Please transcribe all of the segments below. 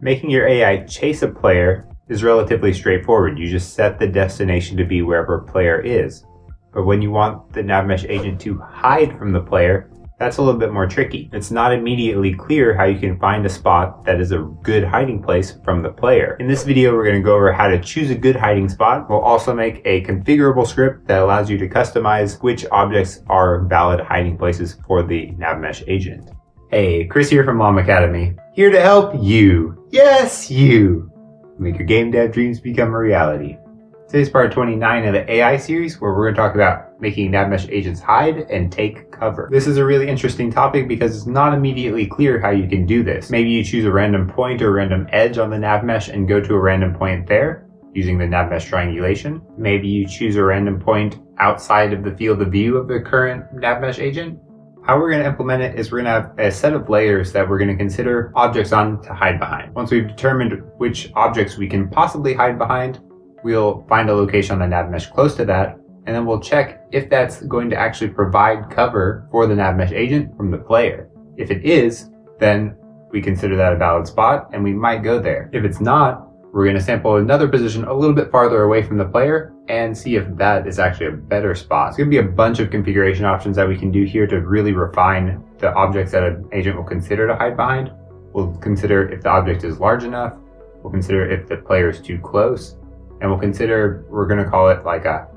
Making your AI chase a player is relatively straightforward. You just set the destination to be wherever a player is. But when you want the NavMesh agent to hide from the player, that's a little bit more tricky. It's not immediately clear how you can find a spot that is a good hiding place from the player. In this video, we're going to go over how to choose a good hiding spot. We'll also make a configurable script that allows you to customize which objects are valid hiding places for the NavMesh agent. Hey, Chris here from LlamAcademy, here to help you, yes you, make your game dev dreams become a reality. Today's part 29 of the AI series, where we're going to talk about making NavMesh agents hide and take cover. This is a really interesting topic because it's not immediately clear how you can do this. Maybe you choose a random point or random edge on the NavMesh and go to a random point there using the NavMesh triangulation. Maybe you choose a random point outside of the field of view of the current NavMesh agent. How we're going to implement it is we're going to have a set of layers that we're going to consider objects on to hide behind. Once we've determined which objects we can possibly hide behind, we'll find a location on the NavMesh close to that, and then we'll check if that's going to actually provide cover for the NavMesh agent from the player. If it is, then we consider that a valid spot, and we might go there. If it's not, we're going to sample another position a little bit farther away from the player and see if that is actually a better spot. It's going to be a bunch of configuration options that we can do here to really refine the objects that an agent will consider to hide behind. We'll consider if the object is large enough. We'll consider if the player is too close. And we'll consider, we're going to call it like a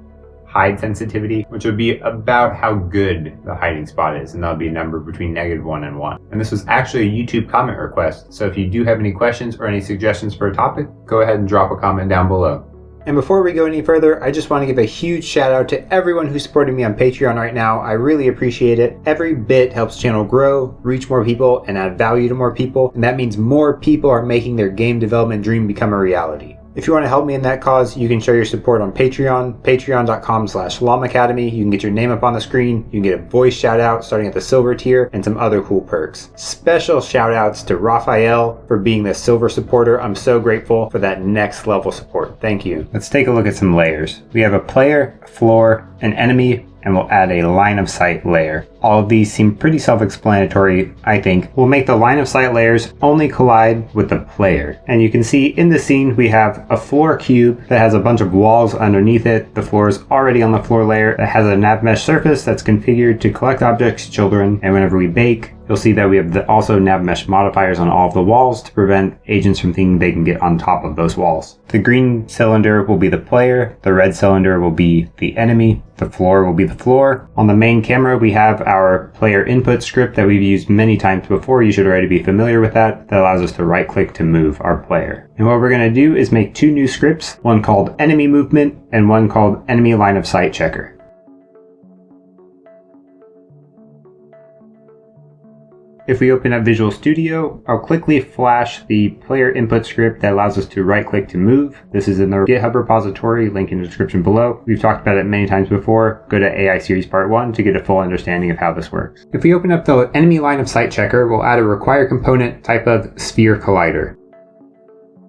hide sensitivity, which would be about how good the hiding spot is. And that'll be a number between -1 and 1. And this was actually a YouTube comment request. So if you do have any questions or any suggestions for a topic, go ahead and drop a comment down below. And before we go any further, I just want to give a huge shout out to everyone who's supporting me on Patreon right now. I really appreciate it. Every bit helps the channel grow, reach more people, and add value to more people. And that means more people are making their game development dream become a reality. If you want to help me in that cause, you can show your support on Patreon, patreon.com/LlamAcademy. You can get your name up on the screen, you can get a voice shout out starting at the silver tier, and some other cool perks. Special shout outs to Raphael for being the silver supporter. I'm so grateful for that next level support. Thank you. Let's take a look at some layers. We have a player, a floor, an enemy, and we'll add a line of sight layer. All of these seem pretty self-explanatory, I think. We'll make the line of sight layers only collide with the player. And you can see in the scene we have a floor cube that has a bunch of walls underneath it. The floor is already on the floor layer. It has a NavMesh surface that's configured to collect objects, children, and whenever we bake, you'll see that we have also NavMesh modifiers on all of the walls to prevent agents from thinking they can get on top of those walls. The green cylinder will be the player, the red cylinder will be the enemy, the floor will be the floor. On the main camera we have our player input script that we've used many times before. You should already be familiar with that. That allows us to right click to move our player. And what we're going to do is make two new scripts, one called EnemyMovement and one called EnemyLineOfSightChecker. If we open up Visual Studio, I'll quickly flash the player input script that allows us to right click to move. This is in the GitHub repository, link in the description below. We've talked about it many times before. Go to AI Series Part 1 to get a full understanding of how this works. If we open up the EnemyLineOfSightChecker, we'll add a require component type of sphere collider.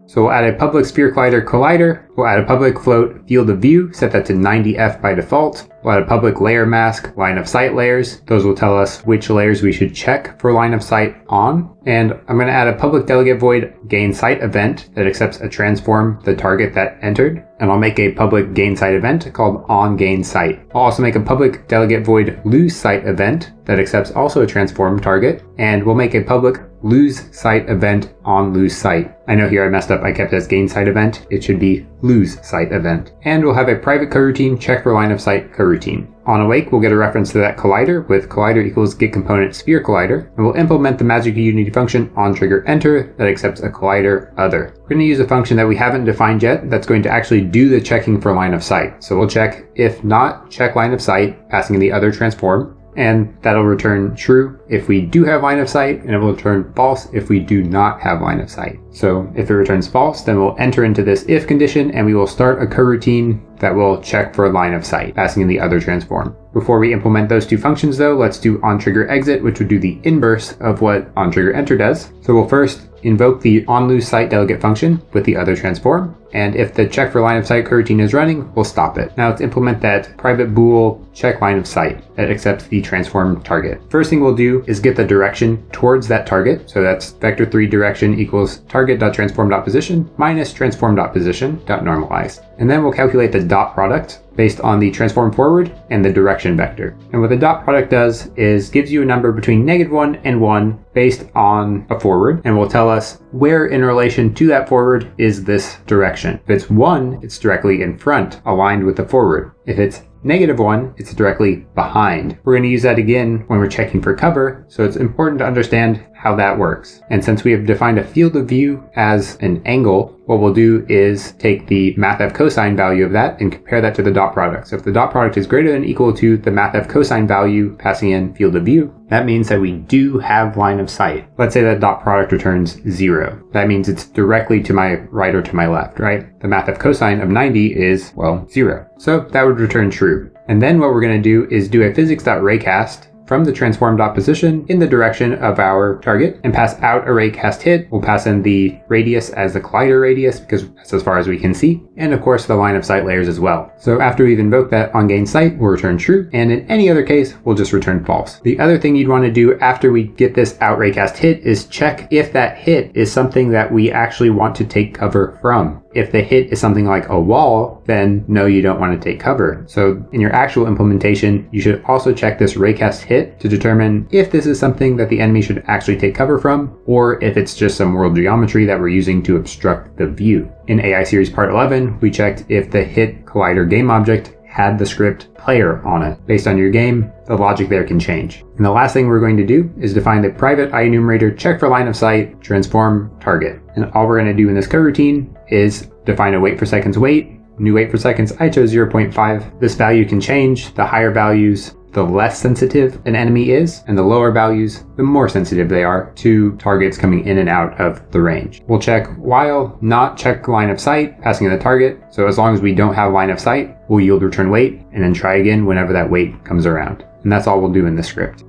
So we'll add a public sphere collider. We'll add a public float field of view, set that to 90F by default. We'll add a public layer mask, line of sight layers. Those will tell us which layers we should check for line of sight on. And I'm going to add a public delegate void gain sight event that accepts a transform the target that entered. And I'll make a public gain sight event called on gain sight. I'll also make a public delegate void lose sight event that accepts also a transform target. And we'll make a public lose sight event on lose sight. I know here I messed up. I kept it as gain sight event. It should be lose sight event. And we'll have a private coroutine check for line of sight coroutine. On awake, we'll get a reference to that collider with collider equals get component sphere collider, and we'll implement the magic unity function on trigger enter that accepts a collider other. We're going to use a function that we haven't defined yet that's going to actually do the checking for line of sight. So we'll check if not check line of sight, passing in the other transform, and that'll return true if we do have line of sight, and it will return false if we do not have line of sight. So if it returns false, then we'll enter into this if condition and we will start a coroutine that will check for line of sight, passing in the other transform. Before we implement those two functions though, let's do onTriggerExit, which would do the inverse of what onTriggerEnter does. So we'll first invoke the onLoseSight delegate function with the other transform, and if the check for line of sight coroutine is running, we'll stop it. Now let's implement that private bool check line of sight that accepts the transform target. First thing we'll do do is get the direction towards that target. So that's vector3 direction equals target.transform.position minus transform.position.normalize. And then we'll calculate the dot product based on the transform forward and the direction vector. And what the dot product does is gives you a number between -1 and 1 based on a forward, and will tell us where in relation to that forward is this direction. If it's 1, it's directly in front, aligned with the forward. If it's -1, it's directly behind. We're going to use that again when we're checking for cover, so it's important to understand how that works. And since we have defined a field of view as an angle, what we'll do is take the mathf cosine value of that and compare that to the dot product. So if the dot product is greater than or equal to the mathf cosine value passing in field of view, that means that we do have line of sight. Let's say that dot product returns 0. That means it's directly to my right or to my left, right? The mathf cosine of 90 is, well, 0. So that would return true. And then what we're going to do is do a physics.raycast from the transform.position in the direction of our target and pass out a raycast hit. We'll pass in the radius as the collider radius because that's as far as we can see, and of course the line of sight layers as well. So after we've invoked that on gain sight, we'll return true, and in any other case, we'll just return false. The other thing you'd want to do after we get this out raycast hit is check if that hit is something that we actually want to take cover from. If the hit is something like a wall, then no, you don't want to take cover. So in your actual implementation, you should also check this raycast hit to determine if this is something that the enemy should actually take cover from, or if it's just some world geometry that we're using to obstruct the view. In AI series part 11, we checked if the hit collider game object had the script player on it. Based on your game, the logic there can change. And the last thing we're going to do is define the private IEnumerator check for line of sight transform target. And all we're going to do in this coroutine is define a wait for seconds wait, new wait for seconds, I chose 0.5. This value can change. The higher values, the less sensitive an enemy is, and the lower values, the more sensitive they are to targets coming in and out of the range. We'll check while not check line of sight, passing in the target. So as long as we don't have line of sight, we'll yield return wait, and then try again whenever that wait comes around. And that's all we'll do in this script.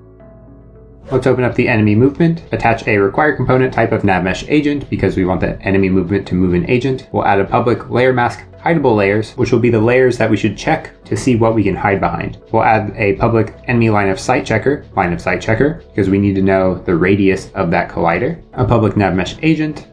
Let's open up the enemy movement, attach a required component type of NavMeshAgent because we want the enemy movement to move an agent. We'll add a public layer mask hideable layers, which will be the layers that we should check to see what we can hide behind. We'll add a public EnemyLineOfSightChecker, because we need to know the radius of that collider. A public NavMeshAgent.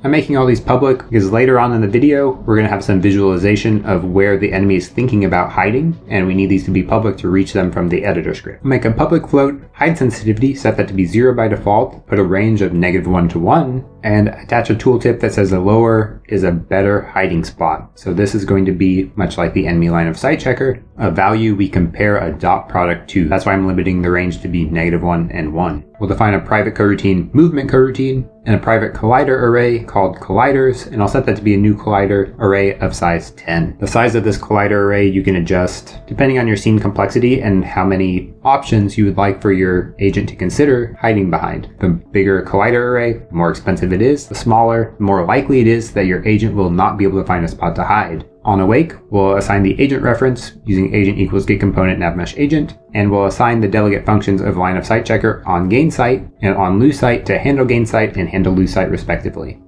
I'm making all these public because later on in the video, we're going to have some visualization of where the enemy is thinking about hiding, and we need these to be public to reach them from the editor script. We'll make a public float hide sensitivity, set that to be 0 by default, put a range of -1 to 1, and attach a tooltip that says the lower is a better hiding spot. So this is going to be, much like the EnemyLineOfSightChecker, a value we compare a dot product to. That's why I'm limiting the range to be -1 and 1. We'll define a private coroutine movement coroutine and a private collider array called colliders, and I'll set that to be a new collider array of size 10. The size of this collider array you can adjust depending on your scene complexity and how many options you would like for your agent to consider hiding behind. The bigger collider array, the more expensive it is. The smaller, the more likely it is that your agent will not be able to find a spot to hide. On awake, we'll assign the agent reference using agent equals get component NavMeshAgent, and we'll assign the delegate functions of line of sight checker on gain sight and on lose sight to handle gain sight and handle lose sight respectively.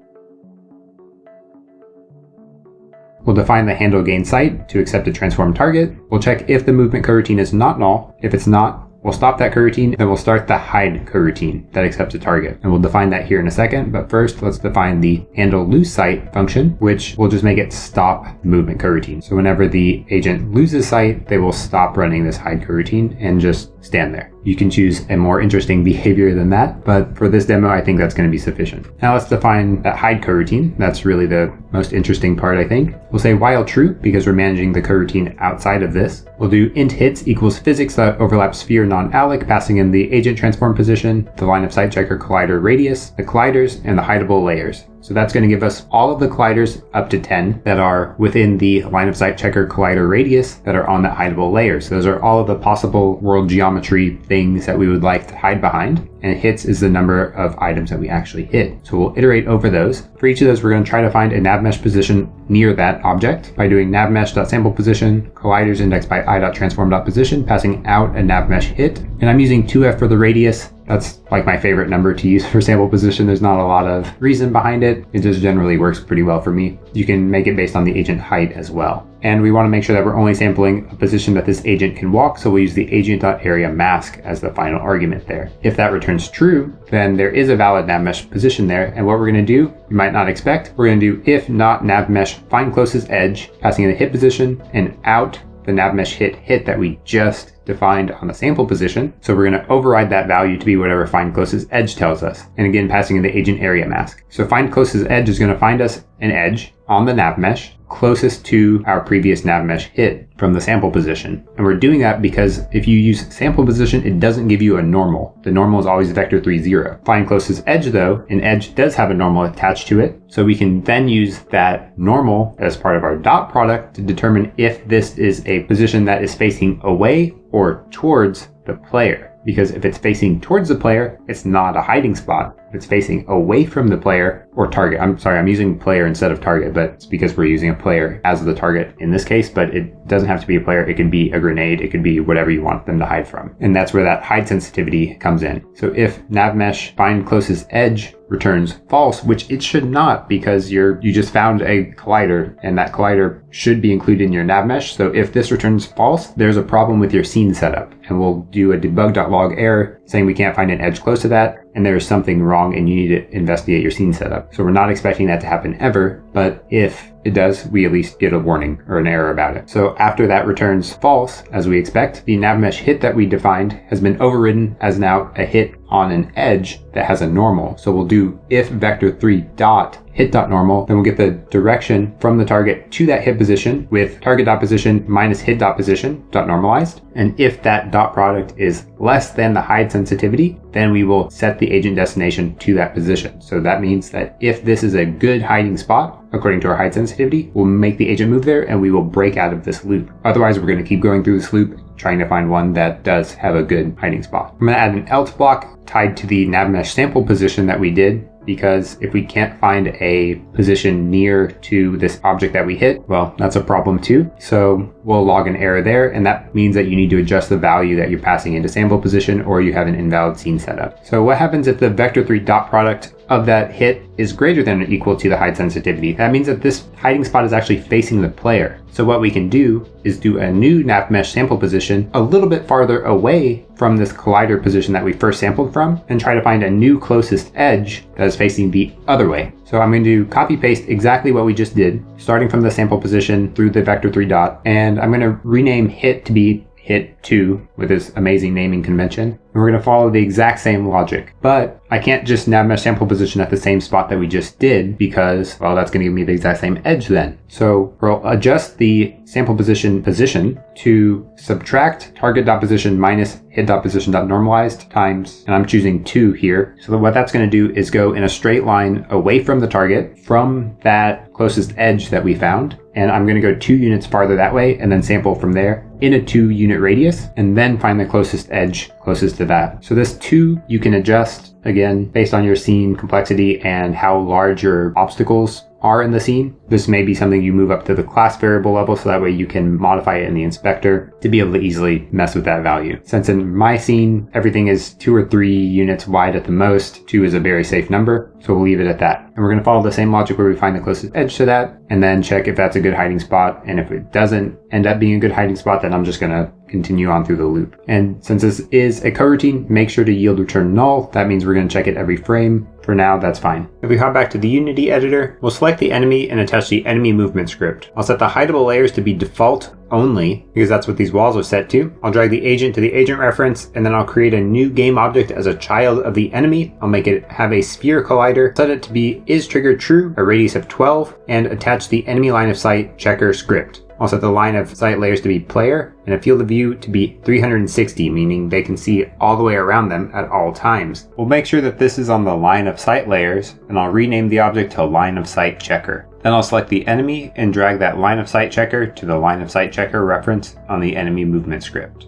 We'll define the handle gain sight to accept a transform target. We'll check if the movement coroutine is not null. If it's not, we'll stop that coroutine, then we'll start the hide coroutine that accepts a target. And we'll define that here in a second, but first let's define the handle lose sight function, which will just make it stop the movement coroutine. So whenever the agent loses sight, they will stop running this hide coroutine and just stand there. You can choose a more interesting behavior than that, but for this demo, I think that's going to be sufficient. Now let's define that hide coroutine. That's really the most interesting part, I think. We'll say while true, because we're managing the coroutine outside of this. We'll do int hits equals physics.overlap sphere non-alloc, passing in the agent transform position, the line of sight checker collider radius, the colliders, and the hideable layers. So that's going to give us all of the colliders up to 10 that are within the line of sight checker collider radius that are on the hideable layers. Those are all of the possible world geometry things that we would like to hide behind. And hits is the number of items that we actually hit. So we'll iterate over those. For each of those, we're going to try to find a navmesh position near that object by doing navmesh.samplePosition, colliders indexed by i.transform.position, passing out a navmesh hit. And I'm using 2f for the radius. That's like my favorite number to use for sample position. There's not a lot of reason behind it. It just generally works pretty well for me. You can make it based on the agent height as well. and we want to make sure that we're only sampling a position that this agent can walk, so we'll use the agent.area_mask as the final argument there. If that returns true, then there is a valid navmesh position there, and what we're going to do, you might not expect, we're going to do if not navmesh find closest edge, passing in the hit position, and out the navmesh hit that we just defined on the sample position. So we're going to override that value to be whatever find closest edge tells us. And again, passing in the agent area mask. So find closest edge is going to find us an edge on the navmesh closest to our previous navmesh hit from the sample position. And we're doing that because if you use sample position, it doesn't give you a normal. The normal is always vector 3, 0. Find closest edge though, an edge does have a normal attached to it. So we can then use that normal as part of our dot product to determine if this is a position that is facing away or towards the player. Because if it's facing towards the player, it's not a hiding spot. If it's facing away from the player or target, I'm using player instead of target, but it's because we're using a player as the target in this case, but it doesn't have to be a player. It can be a grenade. It could be whatever you want them to hide from. And that's where that hide sensitivity comes in. So if navmesh find closest edge returns false, which it should not, because you just found a collider and that collider should be included in your navmesh. So if this returns false, there's a problem with your scene setup, and we'll do a debug.log error saying we can't find an edge close to that, and there is something wrong and you need to investigate your scene setup. So we're not expecting that to happen ever, but if it does, we at least get a warning or an error about it. So after that returns false, as we expect, the navmesh hit that we defined has been overridden as now a hit on an edge that has a normal. So we'll do if vector 3 dot hit.normal, then we'll get the direction from the target to that hit position with target.position minus hit.position dot normalized. And if that dot product is less than the hide sensitivity, then we will set the agent destination to that position. So that means that if this is a good hiding spot, according to our hide sensitivity, we'll make the agent move there and we will break out of this loop. Otherwise, we're going to keep going through this loop, trying to find one that does have a good hiding spot. I'm going to add an else block tied to the navmesh sample position that we did, because if we can't find a position near to this object that we hit, well, that's a problem too. So we'll log an error there, and that means that you need to adjust the value that you're passing into sample position, or you have an invalid scene setup. So what happens if the vector 3 dot product of that hit is greater than or equal to the hide sensitivity? That means that this hiding spot is actually facing the player. So what we can do is do a new navmesh sample position a little bit farther away from this collider position that we first sampled from, and try to find a new closest edge that is facing the other way. So I'm going to copy paste exactly what we just did, starting from the sample position through the vector 3 dot, and I'm going to rename hit to be hit 2 with this amazing naming convention. And we're going to follow the exact same logic, but I can't just navmesh sample position at the same spot that we just did, because, well, that's going to give me the exact same edge then. So we'll adjust the sample position to subtract target.position minus hit.position.normalized times, and I'm choosing 2 here. So what that's going to do is go in a straight line away from the target from that closest edge that we found. And I'm going to go 2 units farther that way and then sample from there in a 2 unit radius, and then find the closest edge closest to that. So this 2 you can adjust again based on your scene complexity and how large your obstacles are in the scene. This may be something you move up to the class variable level, so that way you can modify it in the inspector to be able to easily mess with that value. Since in my scene, everything is 2 or 3 units wide at the most, 2 is a very safe number, so we'll leave it at that. And we're going to follow the same logic where we find the closest edge to that, and then check if that's a good hiding spot. And if it doesn't end up being a good hiding spot, then I'm just going to continue on through the loop. And since this is a coroutine, make sure to yield return null. That means we're going to check it every frame. For now, that's fine. If we hop back to the Unity editor, we'll select the enemy and attach the enemy movement script. I'll set the hideable layers to be default only, because that's what these walls are set to. I'll drag the agent to the agent reference, and then I'll create a new game object as a child of the enemy. I'll make it have a sphere collider, set it to be isTriggerTrue, a radius of 12, and attach the EnemyLineOfSightChecker script. I'll set the line of sight layers to be player, and a field of view to be 360, meaning they can see all the way around them at all times. We'll make sure that this is on the line of sight layers, and I'll rename the object to line of sight checker. Then I'll select the enemy and drag that line of sight checker to the line of sight checker reference on the enemy movement script.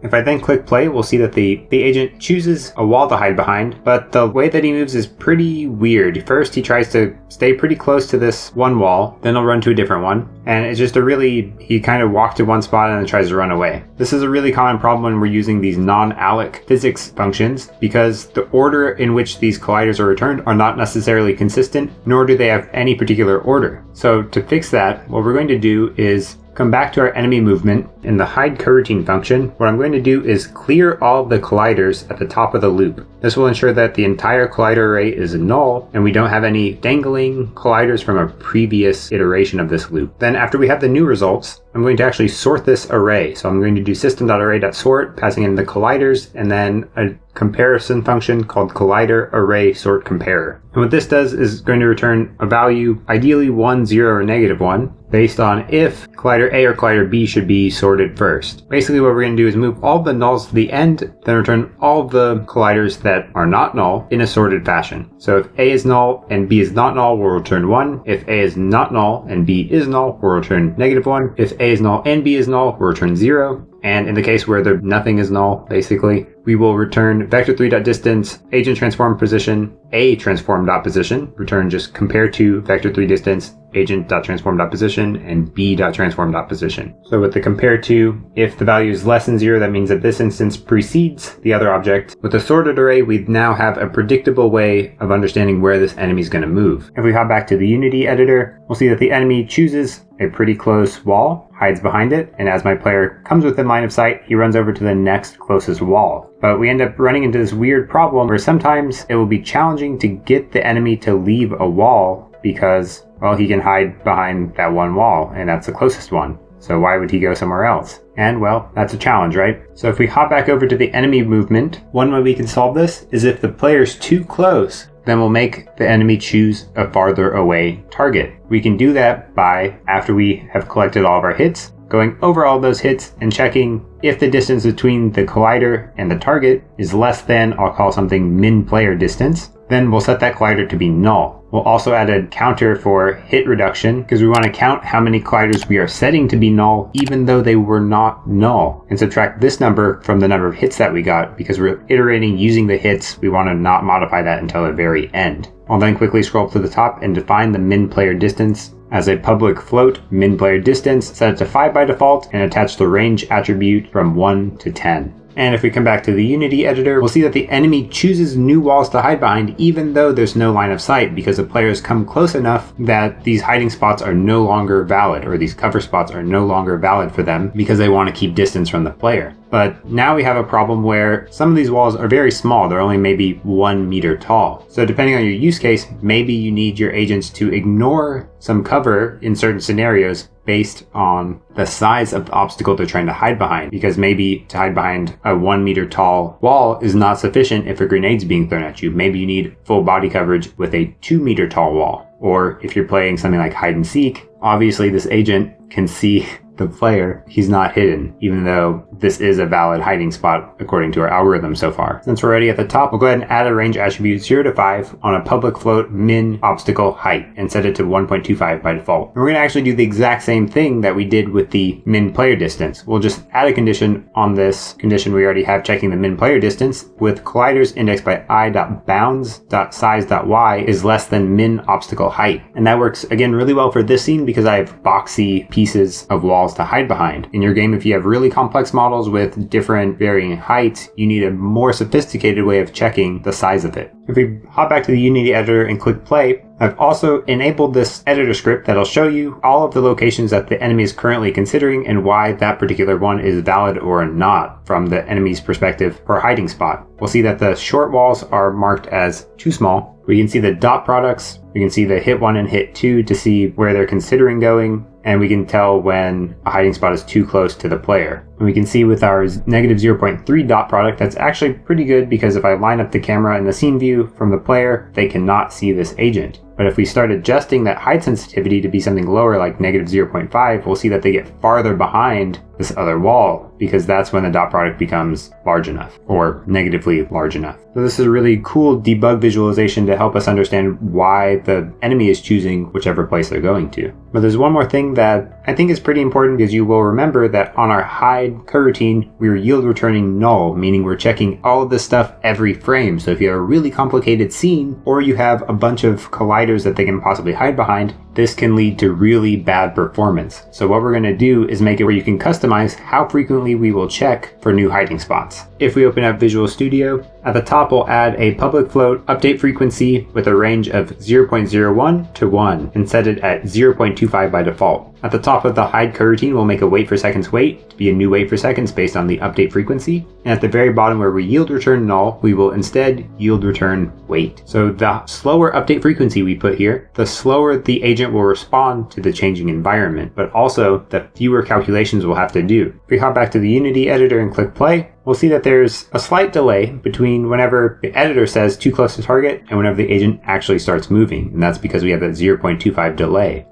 If I then click play, we'll see that the agent chooses a wall to hide behind, but the way that he moves is pretty weird. First, he tries to stay pretty close to this one wall, then he'll run to a different one, and it's just he kind of walks to one spot and then tries to run away. This is a really common problem when we're using these non-alloc physics functions, because the order in which these colliders are returned are not necessarily consistent, nor do they have any particular order. So to fix that, what we're going to do is come back to our enemy movement. In the hide coroutine function, what I'm going to do is clear all the colliders at the top of the loop. This will ensure that the entire collider array is null and we don't have any dangling colliders from a previous iteration of this loop. Then after we have the new results, I'm going to actually sort this array. So I'm going to do system.array.sort, passing in the colliders, and then a comparison function called collider array sort comparer. And what this does is going to return a value, ideally 1, 0, or -1, based on if collider A or collider B should be sorted first. Basically what we're going to do is move all the nulls to the end, then return all the colliders that are not null in a sorted fashion. So if A is null and B is not null, we'll return 1. If A is not null and B is null, we'll return -1. If A is null and B is null, we'll return 0. And in the case where nothing is null, basically, we will return vector3.distance, agent transform position, a transform.position, return just compare to vector3distance, agent.transform.position, and b.transform.position. So with the compare to, if the value is less than 0, that means that this instance precedes the other object. With a sorted array, we now have a predictable way of understanding where this enemy is going to move. If we hop back to the Unity editor, we'll see that the enemy chooses a pretty close wall, hides behind it, and as my player comes within line of sight, he runs over to the next closest wall. But we end up running into this weird problem where sometimes it will be challenging to get the enemy to leave a wall because, well, he can hide behind that one wall, and that's the closest one. So why would he go somewhere else? And, well, that's a challenge, right? So if we hop back over to the enemy movement, one way we can solve this is if the player's too close, then we'll make the enemy choose a farther away target. We can do that by, after we have collected all of our hits, going over all those hits and checking if the distance between the collider and the target is less than, I'll call something min player distance, then we'll set that collider to be null. We'll also add a counter for hit reduction because we want to count how many colliders we are setting to be null even though they were not null, and subtract this number from the number of hits that we got because we're iterating using the hits. We want to not modify that until the very end. I'll then quickly scroll up to the top and define the min player distance as a public float min player distance, set it to 5 by default, and attach the range attribute from 1 to 10. And if we come back to the Unity editor, we'll see that the enemy chooses new walls to hide behind even though there's no line of sight because the players come close enough that these hiding spots are no longer valid, or these cover spots are no longer valid for them because they want to keep distance from the player. But now we have a problem where some of these walls are very small. They're only maybe 1 meter tall. So depending on your use case, maybe you need your agents to ignore some cover in certain scenarios based on the size of the obstacle they're trying to hide behind. Because maybe to hide behind a 1 meter tall wall is not sufficient if a grenade's being thrown at you. Maybe you need full body coverage with a 2 meter tall wall. Or if you're playing something like hide and seek, obviously this agent can see the player. He's not hidden, even though this is a valid hiding spot according to our algorithm so far. Since we're already at the top, we'll go ahead and add a range attribute 0 to 5 on a public float min obstacle height and set it to 1.25 by default. And we're going to actually do the exact same thing that we did with the min player distance. We'll just add a condition on this condition we already have checking the min player distance with colliders indexed by i.bounds.size.y is less than min obstacle height. And that works again really well for this scene because I have boxy pieces of walls to hide behind. In your game, if you have really complex models with different varying heights, you need a more sophisticated way of checking the size of it. If we hop back to the Unity editor and click play, I've also enabled this editor script that'll show you all of the locations that the enemy is currently considering and why that particular one is valid or not from the enemy's perspective per hiding spot. We'll see that the short walls are marked as too small. We can see the dot products. We can see the hit 1 and hit 2 to see where they're considering going. And we can tell when a hiding spot is too close to the player. And we can see with our -0.3 dot product, that's actually pretty good because if I line up the camera in the scene view from the player, they cannot see this agent. But if we start adjusting that height sensitivity to be something lower like -0.5, we'll see that they get farther behind this other wall because that's when the dot product becomes large enough or negatively large enough. So this is a really cool debug visualization to help us understand why the enemy is choosing whichever place they're going to. But there's one more thing that I think is pretty important, because you will remember that on our hide coroutine, we're yield returning null, meaning we're checking all of this stuff every frame. So if you have a really complicated scene, or you have a bunch of colliders that they can possibly hide behind, this can lead to really bad performance. So what we're going to do is make it where you can customize how frequently we will check for new hiding spots. If we open up Visual Studio, at the top we'll add a public float update frequency with a range of 0.01 to 1 and set it at 0.25 by default. At the top of the hide coroutine, we'll make a wait for seconds wait to be a new wait for seconds based on the update frequency. And at the very bottom where we yield return null, we will instead yield return wait. So the slower update frequency we put here, the slower the agent will respond to the changing environment, but also the fewer calculations we'll have to do. If we hop back to the Unity editor and click play, we'll see that there's a slight delay between whenever the editor says too close to target and whenever the agent actually starts moving. And that's because we have that 0.25 delay.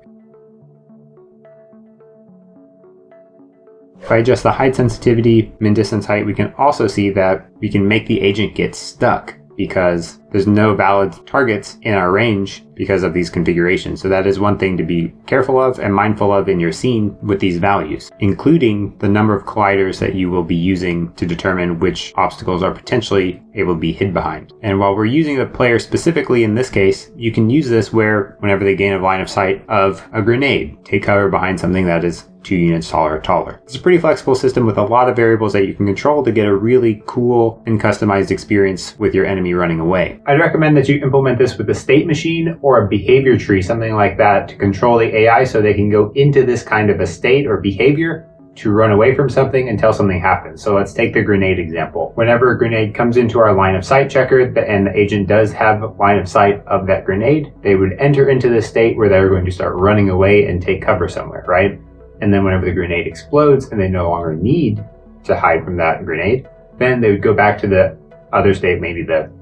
If I adjust the hide sensitivity, min distance height, we can also see that we can make the agent get stuck because there's no valid targets in our range because of these configurations. So that is one thing to be careful of and mindful of in your scene with these values, including the number of colliders that you will be using to determine which obstacles are potentially able to be hid behind. And while we're using the player specifically in this case, you can use this whenever they gain a line of sight of a grenade, take cover behind something that is 2 units taller or taller. It's a pretty flexible system with a lot of variables that you can control to get a really cool and customized experience with your enemy running away. I'd recommend that you implement this with a state machine or a behavior tree, something like that, to control the AI so they can go into this kind of a state or behavior to run away from something until something happens. So let's take the grenade example. Whenever a grenade comes into our line of sight checker and the agent does have line of sight of that grenade, they would enter into this state where they're going to start running away and take cover somewhere, right? And then whenever the grenade explodes and they no longer need to hide from that grenade, then they would go back to the other state, maybe the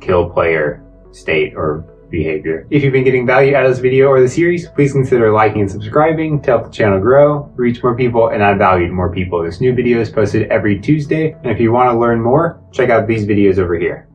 kill player state or behavior. If you've been getting value out of this video or the series, please consider liking and subscribing to help the channel grow, reach more people, and add value to more people. This new video is posted every Tuesday, and if you want to learn more, check out these videos over here.